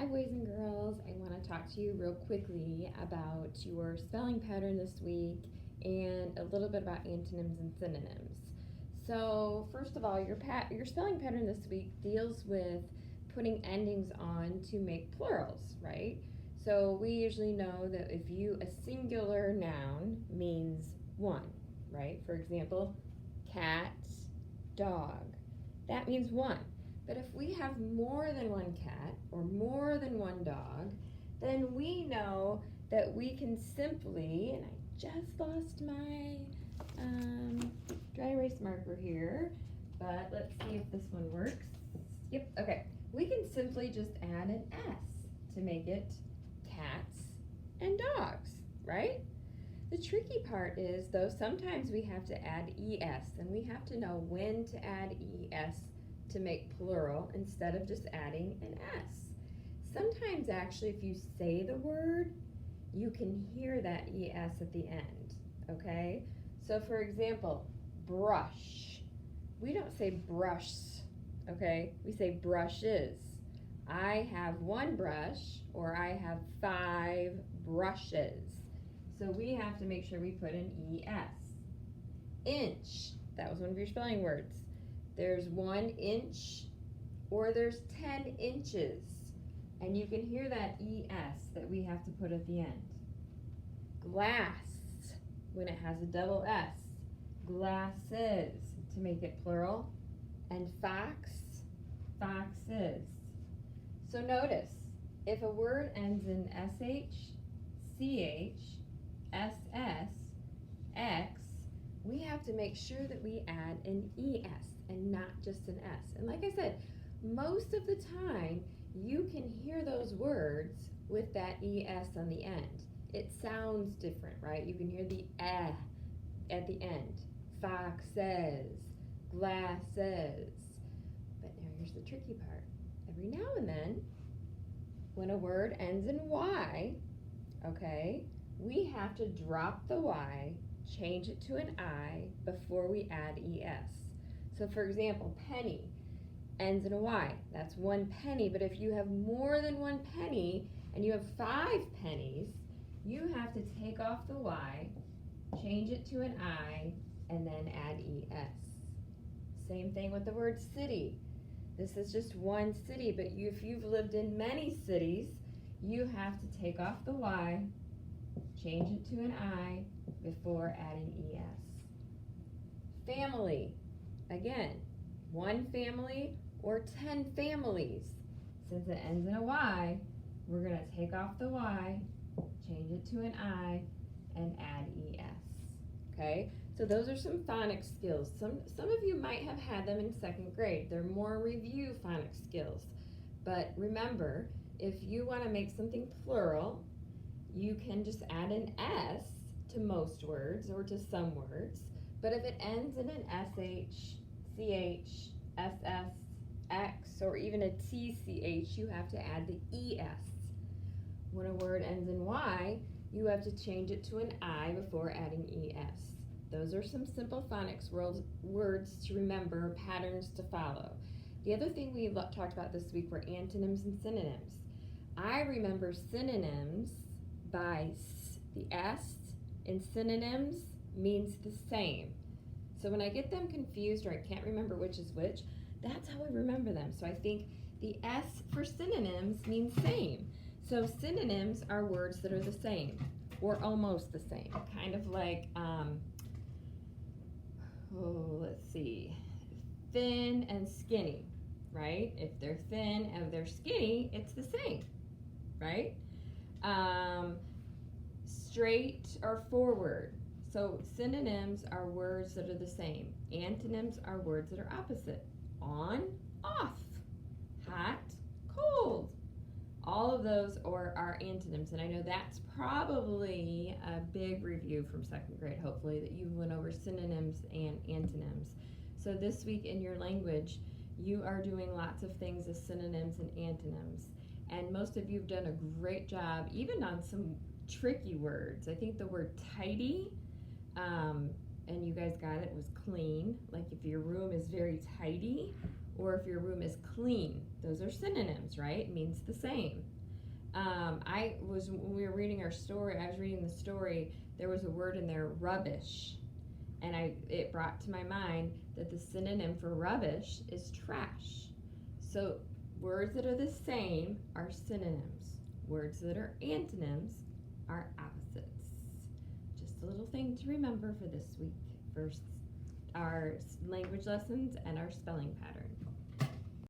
Hi, boys and girls. I want to talk to you real quickly about your spelling pattern this week and a little bit about antonyms and synonyms. So, first of all, your spelling pattern this week deals with putting endings on to make plurals, right? So, we usually know that if a singular noun means one, right? For example, cat, dog. That means one. But if we have more than one cat or more than one dog, then we know that we can simply, and I just lost my dry erase marker here, but let's see if this one works. Yep, okay. We can simply just add an S to make it cats and dogs, right? The tricky part is, though, sometimes we have to add ES, and we have to know when to add ES to make plural instead of just adding an S. Sometimes, actually, if you say the word, you can hear that ES at the end, okay? So, for example, brush. We don't say brush, okay? We say brushes. I have one brush, or I have 5 brushes. So we have to make sure we put an ES. Inch, that was one of your spelling words. There's 1 inch or there's 10 inches. And you can hear that ES that we have to put at the end. Glass, when it has a double S. Glasses, to make it plural. And fox, foxes. So notice, if a word ends in SH, CH, SS, X, we have to make sure that we add an ES and not just an S. And like I said, most of the time you can hear those words with that ES on the end. It sounds different, right? You can hear the eh at the end. Foxes, glasses. But now here's the tricky part. Every now and then, when a word ends in Y, okay, we have to drop the Y, change it to an I before we add ES. So for example, penny ends in a Y. That's 1 penny, but if you have more than 1 penny and you have 5 pennies, you have to take off the Y, change it to an I, and then add ES. Same thing with the word city. This is just 1 city, but if you've lived in many cities, you have to take off the Y, change it to an I before adding ES. Family, again, 1 family or 10 families. Since it ends in a Y, we're going to take off the Y, change it to an I, and add ES. Okay, so those are some phonics skills. Some of you might have had them in 2nd grade. They're more review phonics skills. But remember, if you want to make something plural, you can just add an S to most words or to some words. But if it ends in an SH, CH, SS, X, or even a TCH, you have to add the ES. When a word ends in Y, you have to change it to an I before adding ES. Those are some simple phonics words to remember, patterns to follow. The other thing we talked about this week were antonyms and synonyms. I remember synonyms by the S in synonyms means the same. So when I get them confused or I can't remember which is which, that's how I remember them. So I think the S for synonyms means same. So synonyms are words that are the same or almost the same. Kind of like, let's see, thin and skinny, right? If they're thin and they're skinny, it's the same, right? Straight or forward. So synonyms are words that are the same. Antonyms are words that are opposite. On, off, hot, cold. All of those are antonyms, and I know that's probably a big review from 2nd grade, hopefully, that you went over synonyms and antonyms. So this week in your language, you are doing lots of things as synonyms and antonyms, and most of you have done a great job, even on some tricky words. I think the word tidy, and you guys got it, was clean. Like if your room is very tidy, or if your room is clean. Those are synonyms, right? It means the same. When we were reading our story, I was reading the story, there was a word in there, rubbish. And it brought to my mind that the synonym for rubbish is trash. So words that are the same are synonyms. Words that are antonyms are opposites. Just a little thing to remember for this week, for our language lessons and our spelling pattern.